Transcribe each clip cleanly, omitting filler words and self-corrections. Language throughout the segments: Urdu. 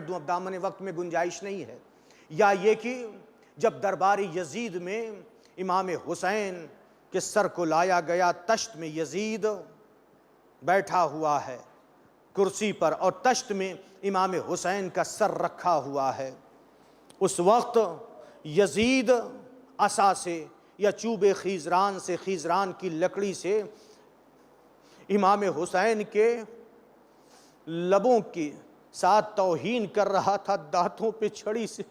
دوں، اب دامن وقت میں گنجائش نہیں ہے، یا یہ کہ جب دربار یزید میں امام حسین کے سر کو لایا گیا، تشت میں یزید بیٹھا ہوا ہے کرسی پر اور تشت میں امام حسین کا سر رکھا ہوا ہے، اس وقت یزید عصا سے یا چوب خیزران سے، خیزران کی لکڑی سے امام حسین کے لبوں کے ساتھ توہین کر رہا تھا، دانتوں پہ چھڑی سے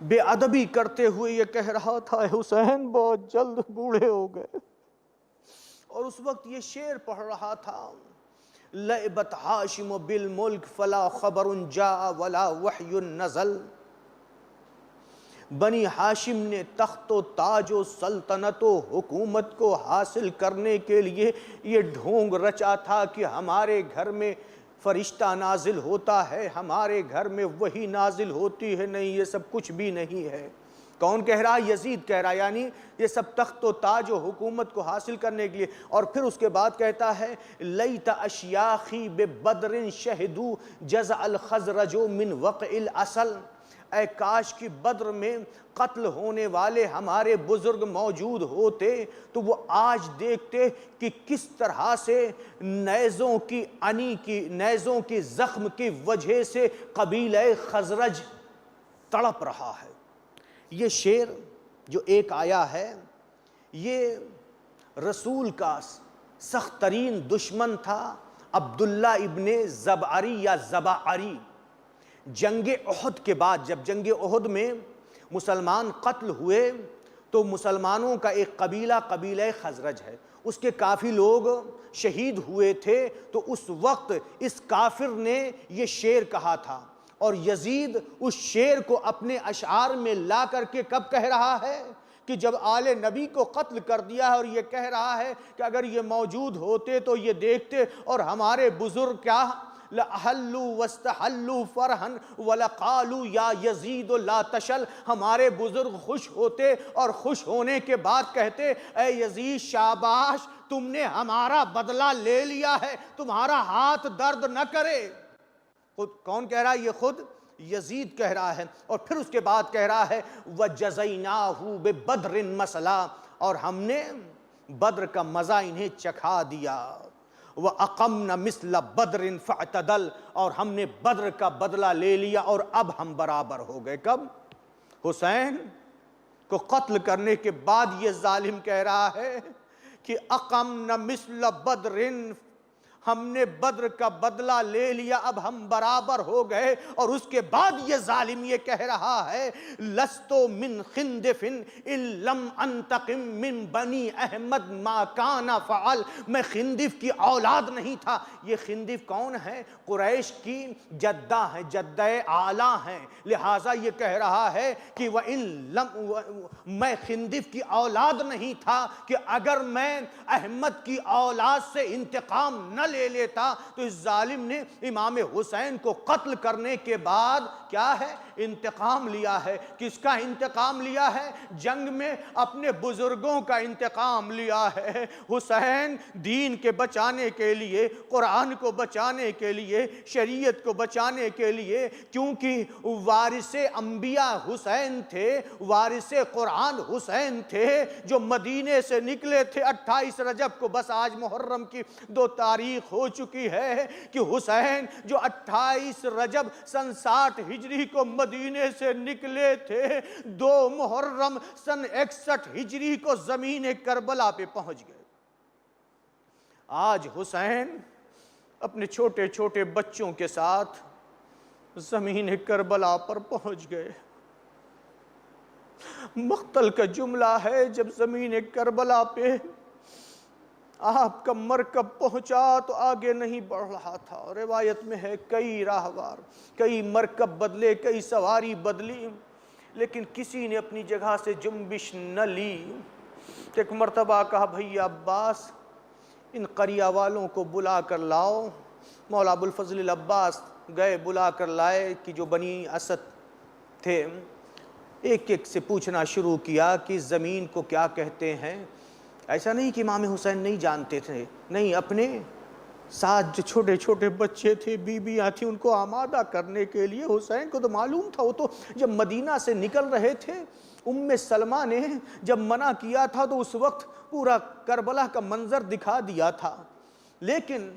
بے ادبی کرتے ہوئے یہ کہہ رہا تھا اے حسین بہت جلد بوڑھے ہو گئے، اور اس وقت یہ شعر پڑھ رہا تھا لعبت ہاشم بالملک فلا خبر جاء ولا وحی نزل، بنی ہاشم نے تخت و تاج و سلطنت و حکومت کو حاصل کرنے کے لیے یہ ڈھونگ رچا تھا کہ ہمارے گھر میں فرشتہ نازل ہوتا ہے، ہمارے گھر میں وحی نازل ہوتی ہے، نہیں یہ سب کچھ بھی نہیں ہے۔ کون کہہ رہا؟ یزید کہہ رہا، یعنی یہ سب تخت و تاج و حکومت کو حاصل کرنے کے لیے۔ اور پھر اس کے بعد کہتا ہے لیت اشیاخی ببدر شہدو جزع الخزرج من وقع الاصل، اے کاش کی بدر میں قتل ہونے والے ہمارے بزرگ موجود ہوتے تو وہ آج دیکھتے کہ کس طرح سے نیزوں کی انی کی، نیزوں کی زخم کی وجہ سے قبیلہ خزرج تڑپ رہا ہے۔ یہ شعر جو ایک آیا ہے یہ رسول کا سخت ترین دشمن تھا عبداللہ ابن زبعری یا زبعری۔ جنگ احد کے بعد جب جنگ احد میں مسلمان قتل ہوئے تو مسلمانوں کا ایک قبیلہ قبیلہ خزرج ہے، اس کے کافی لوگ شہید ہوئے تھے، تو اس وقت اس کافر نے یہ شعر کہا تھا، اور یزید اس شعر کو اپنے اشعار میں لا کر کے کب کہہ رہا ہے کہ جب آل نبی کو قتل کر دیا ہے، اور یہ کہہ رہا ہے کہ اگر یہ موجود ہوتے تو یہ دیکھتے اور ہمارے بزرگ کیا لَأَحَلُّوا وَاسْتَحَلُّوا فَرْحًا وَلَقَالُوا يَا يَزِيدُ لَا تَشَلْ، ہمارے بزرگ خوش ہوتے اور خوش ہونے کے بعد کہتے اے یزید شاباش، تم نے ہمارا بدلہ لے لیا ہے، تمہارا ہاتھ درد نہ کرے۔ خود کون کہہ رہا ہے؟ یہ خود یزید کہہ رہا ہے۔ اور پھر اس کے بعد کہہ رہا ہے وَجَزَيْنَاهُ بِبَدْرٍ مَثْلًا، اور ہم نے بدر کا مزہ انہیں چکھا دیا۔ وَأَقَمْنَ مِثْلَ بَدْرٍ فَاعْتَدَلْ، اور ہم نے بدر کا بدلہ لے لیا اور اب ہم برابر ہو گئے۔ کب؟ حسین کو قتل کرنے کے بعد یہ ظالم کہہ رہا ہے کہ اقمنا مثل بدر، ہم نے بدر کا بدلہ لے لیا، اب ہم برابر ہو گئے۔ اور اس کے بعد یہ ظالم یہ کہہ رہا ہے لست من خندف ان لم انتقم من بنی احمد ما کان فعل، میں خندف کی اولاد نہیں تھا۔ یہ خندف کون ہے؟ قریش کی جدہ ہیں، جدہ اعلیٰ ہیں، لہٰذا یہ کہہ رہا ہے کہ میں خندف کی اولاد نہیں تھا کہ اگر میں احمد کی اولاد سے انتقام نہ لے لیتا تو اس ظالم نے امام حسین کو قتل کرنے کے بعد کیا ہے؟ انتقام لیا ہے۔ کس کا انتقام لیا ہے؟ جنگ میں اپنے بزرگوں کا انتقام لیا ہے۔ حسین دین کے بچانے کے لیے، قرآن کو بچانے کے لیے، شریعت کو بچانے کے لیے، کیونکہ وارث انبیاء حسین تھے، وارث قرآن حسین تھے، جو مدینے سے نکلے تھے 28 رجب کو، بس آج محرم کی 2 تاریخ ہو چکی ہے کہ حسین جو 28 رجب سن 60 ہجری کو مدینے سے نکلے تھے، 2 محرم سن 61 ہجری کو زمین کربلا پہ پہنچ گئے۔ آج حسین اپنے چھوٹے چھوٹے بچوں کے ساتھ زمین کربلا پر پہنچ گئے۔ مقتل کا جملہ ہے جب زمین کربلا پہ آپ کا مرکب پہنچا تو آگے نہیں بڑھ رہا تھا۔ روایت میں ہے کئی راہوار، کئی مرکب بدلے، کئی سواری بدلی، لیکن کسی نے اپنی جگہ سے جنبش نہ لی۔ ایک مرتبہ کہا بھئی عباس ان قریہ والوں کو بلا کر لاؤ۔ مولا ابوالفضل العباس گئے، بلا کر لائے کہ جو بنی اسد تھے، ایک ایک سے پوچھنا شروع کیا کہ زمین کو کیا کہتے ہیں۔ ایسا نہیں کہ امام حسین نہیں جانتے تھے، نہیں، اپنے ساتھ جو چھوٹے چھوٹے بچے تھے، بیویاں تھیں، ان کو آمادہ کرنے کے لیے حسین کو تو معلوم تھا، وہ تو جب مدینہ سے نکل رہے تھے، ام سلمہ نے جب منع کیا تھا تو اس وقت پورا کربلا کا منظر دکھا دیا تھا، لیکن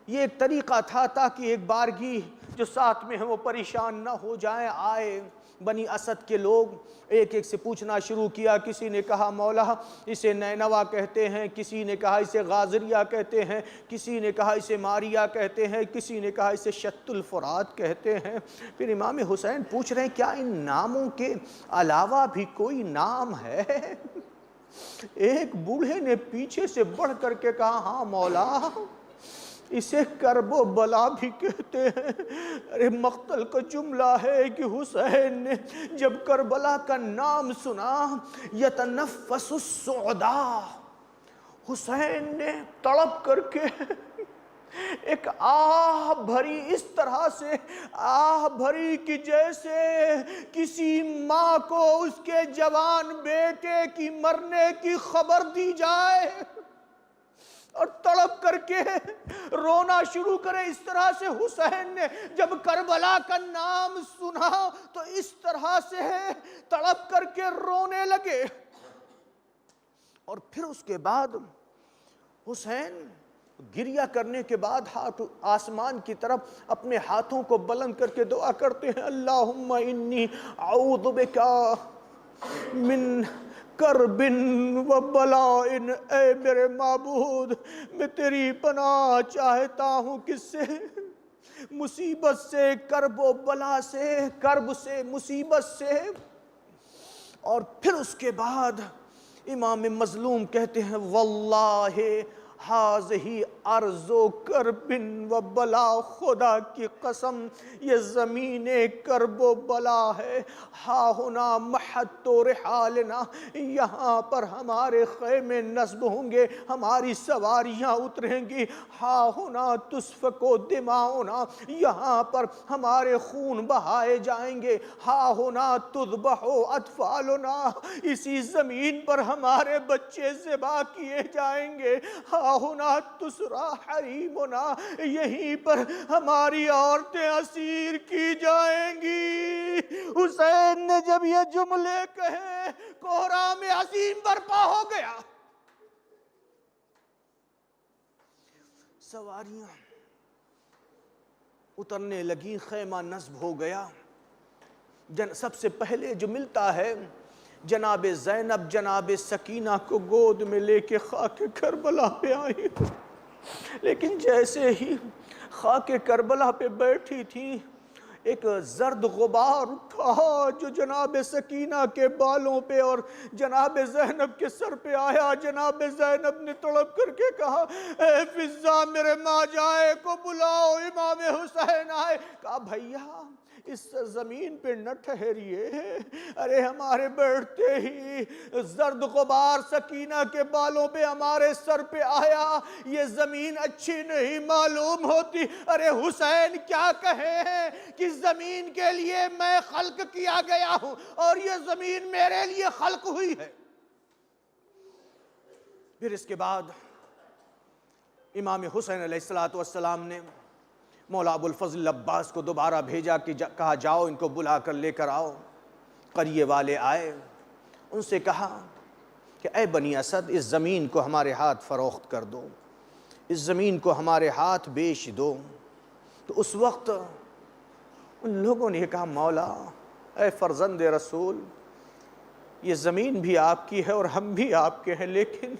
یہ ایک طریقہ تھا تاکہ ایک بارگی جو ساتھ میں ہیں وہ پریشان نہ ہو جائیں۔ آئے بنی اسد کے لوگ، ایک ایک سے پوچھنا شروع کیا، کسی نے کہا مولا اسے نینوا کہتے ہیں، کسی نے کہا اسے غازریہ کہتے ہیں، کسی نے کہا اسے ماریا کہتے ہیں، کسی نے کہا اسے شت الفرات کہتے ہیں۔ پھر امام حسین پوچھ رہے ہیں کیا ان ناموں کے علاوہ بھی کوئی نام ہے؟ ایک بوڑھے نے پیچھے سے بڑھ کر کے کہا ہاں مولا، اسے کرب و بلا بھی کہتے ہیں۔ ارے مقتل کا جملہ ہے کہ حسین نے جب کربلا کا نام سنا، یتنفس الصعدا، حسین نے تڑپ کر کے ایک آہ بھری، اس طرح سے آہ بھری کہ جیسے کسی ماں کو اس کے جوان بیٹے کی مرنے کی خبر دی جائے، اور تڑپ کر کے رونا شروع کرے۔ اس طرح سے حسین نے جب کربلا کا نام سنا تو اس طرح سے تڑپ کر کے رونے لگے۔ اور پھر اس کے بعد حسین گریہ کرنے کے بعد ہاتھ آسمان کی طرف اپنے ہاتھوں کو بلند کر کے دعا کرتے ہیں، اللہم انی اعوذ بکا من کرب و بلاء، اے میرے معبود میں تیری پناہ چاہتا ہوں کس سے؟ مصیبت سے، کرب و بلا سے، کرب سے، مصیبت سے۔ اور پھر اس کے بعد امام مظلوم کہتے ہیں واللہ ہذہ ارض کرب و بلا، خدا کی قسم یہ زمین کرب و بلا ہے، ہا ہنا محط رحالنا، یہاں پر ہمارے خیمے نصب ہوں گے، ہماری سواریاں اتریں گی، ہا ہنا تسفک دماؤنا، یہاں پر ہمارے خون بہائے جائیں گے، ہا ہنا تذبح اطفالنا، اسی زمین پر ہمارے بچے ذبح کیے جائیں گے، ہا ہنا تسرا حریمنا، یہیں پر ہماری عورتیں اسیر کی جائیں گی۔ حسین نے جب یہ جملے کہے کوہرام عظیم برپا ہو گیا، سواریاں اترنے لگیں، خیمہ نصب ہو گیا۔ سب سے پہلے جو ملتا ہے جناب زینب جناب سکینہ کو گود میں لے کے خاک کربلا پہ آئی، لیکن جیسے ہی خاک کربلا پہ بیٹھی تھی ایک زرد غبار اٹھا جو جناب سکینہ کے بالوں پہ اور جناب زینب کے سر پہ آیا۔ جناب زینب نے تڑپ کر کے کہا اے فضہ میرے ماں جائے کو بلاؤ، امام حسین آئے۔ کہا بھیا اس زمین پہ نہ ٹھہریے، ارے ہمارے بیٹھتے ہی زرد غبار سکینہ کے بالوں پہ ہمارے سر پہ آیا، یہ زمین اچھی نہیں معلوم ہوتی۔ ارے حسین کیا کہے ہیں کہ زمین کے لیے میں خلق کیا گیا ہوں اور یہ زمین میرے لیے خلق ہوئی ہے۔ پھر اس کے بعد امام حسین علیہ السلام نے مولا ابو الفضل عباس کو دوبارہ بھیجا کہ کہا جاؤ ان کو بلا کر لے کر آؤ۔ قریے والے آئے، ان سے کہا کہ اے بنی اسد اس زمین کو ہمارے ہاتھ فروخت کر دو، اس زمین کو ہمارے ہاتھ بیچ دو۔ تو اس وقت ان لوگوں نے کہا مولا اے فرزند رسول یہ زمین بھی آپ کی ہے اور ہم بھی آپ کے ہیں، لیکن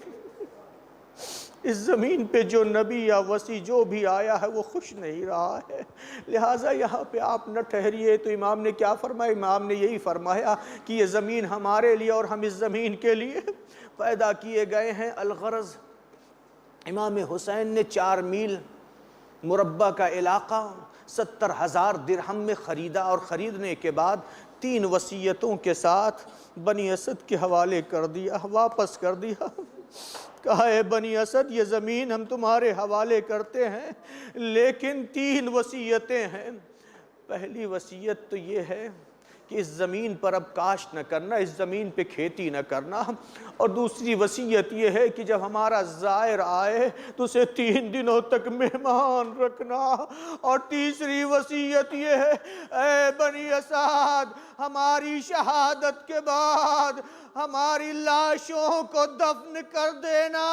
اس زمین پہ جو نبی یا وصی جو بھی آیا ہے وہ خوش نہیں رہا ہے، لہٰذا یہاں پہ آپ نہ ٹھہریے۔ تو امام نے کیا فرمایا؟ امام نے یہی فرمایا کہ یہ زمین ہمارے لیے اور ہم اس زمین کے لیے پیدا کیے گئے ہیں۔ الغرض امام حسین نے 4 میل مربع کا علاقہ 70,000 درہم میں خریدا، اور خریدنے کے بعد 3 وصیتوں کے ساتھ بنی اسد کے حوالے کر دیا، واپس کر دیا۔ کہا اے بنی اسد یہ زمین ہم تمہارے حوالے کرتے ہیں، لیکن 3 وصیتیں ہیں۔ پہلی وصیت تو یہ ہے کہ اس زمین پر اب کاشت نہ کرنا، اس زمین پہ کھیتی نہ کرنا، اور دوسری وصیت یہ ہے کہ جب ہمارا زائر آئے تو اسے 3 دنوں تک مہمان رکھنا، اور تیسری وصیت یہ ہے اے بنی اسد ہماری شہادت کے بعد ہماری لاشوں کو دفن کر دینا۔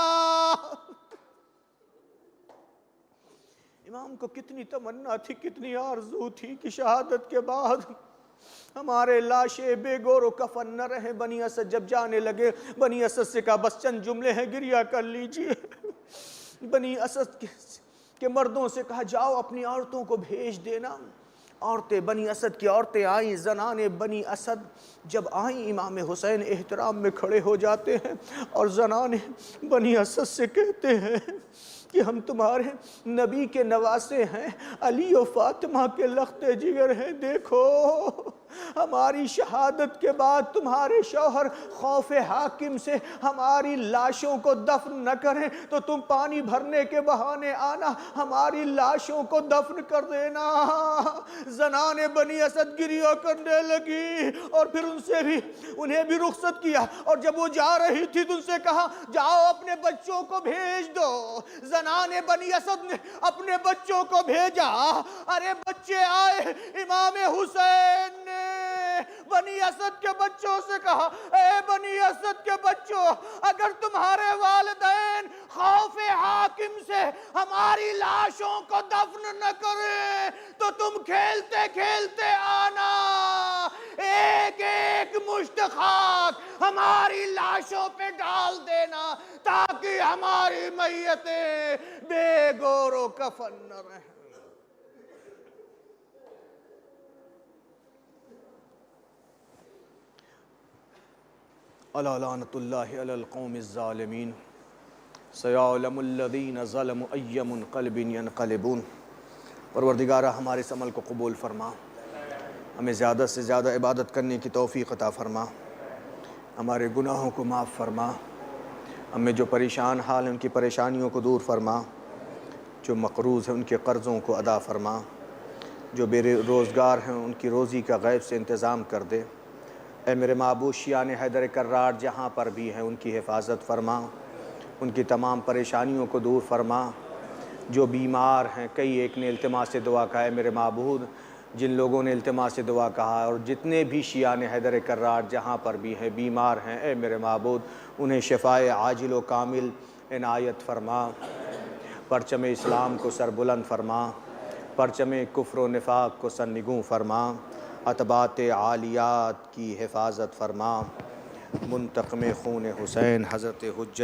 امام کو کتنی تمنا تھی، کتنی آرزو تھی کہ شہادت کے بعد ہمارے لاشیں بے گور و کفن نہ رہے۔ بنی اسد جب جانے لگے، بنی اسد سے کہا بس چند جملے ہیں گریہ کر لیجئے۔ بنی اسد کے مردوں سے کہا جاؤ اپنی عورتوں کو بھیج دینا۔ عورتیں بنی اسد کی عورتیں آئیں، زنان بنی اسد جب آئیں امام حسین احترام میں کھڑے ہو جاتے ہیں، اور زنان بنی اسد سے کہتے ہیں کہ ہم تمہارے نبی کے نواسے ہیں، علی و فاطمہ کے لخت جگر ہیں، دیکھو ہماری شہادت کے بعد تمہارے شوہر خوف حاکم سے ہماری لاشوں کو دفن نہ کریں تو تم پانی بھرنے کے بہانے آنا، ہماری لاشوں کو دفن کر دینا۔ زنان بنی اسد گریہ کرنے لگی، اور پھر انہیں بھی رخصت کیا، اور جب وہ جا رہی تھی تو ان سے کہا جاؤ اپنے بچوں کو بھیج دو۔ زنان بنی اسد نے اپنے بچوں کو بھیجا، ارے بچے آئے، امام حسین نے بنی اسد کے بچوں سے کہا اے بنی اسد کے بچوں، اگر تمہارے والدین خوف حاکم سے ہماری لاشوں کو دفن نہ کریں تو تم کھیلتے کھیلتے آنا، ایک ایک مشت خاک ہماری لاشوں پہ ڈال دینا تاکہ ہماری میتیں بے گور و کفن نہ رہیں۔ الا لعنۃ اللہ علی القوم الظالمین سیعلم الذین ظلموا ای منقلب ینقلبون۔ پروردگارہ ہمارے اس عمل کو قبول فرما، ہمیں زیادہ سے زیادہ عبادت کرنے کی توفیق عطا فرما، ہمارے گناہوں کو معاف فرما، ہمیں جو پریشان حال ہیں ان کی پریشانیوں کو دور فرما، جو مقروض ہیں ان کے قرضوں کو ادا فرما، جو بے روزگار ہیں ان کی روزی کا غیب سے انتظام کر دے۔ اے میرے معبود شیعان حیدر کرار جہاں پر بھی ہیں ان کی حفاظت فرما، ان کی تمام پریشانیوں کو دور فرما۔ جو بیمار ہیں، کئی ایک نے التماس سے دعا کہا ہے میرے معبود، جن لوگوں نے التماس سے دعا کہا ہے اور جتنے بھی شیعان حیدر کرار جہاں پر بھی ہیں بیمار ہیں، اے میرے معبود انہیں شفائے عاجل و کامل عنایت فرما۔ پرچم اسلام کو سر بلند فرما، پرچم کفر و نفاق کو سر نگوں فرما، اتباعت عالیات کی حفاظت فرما۔ منتقم خون حسین حضرت حجت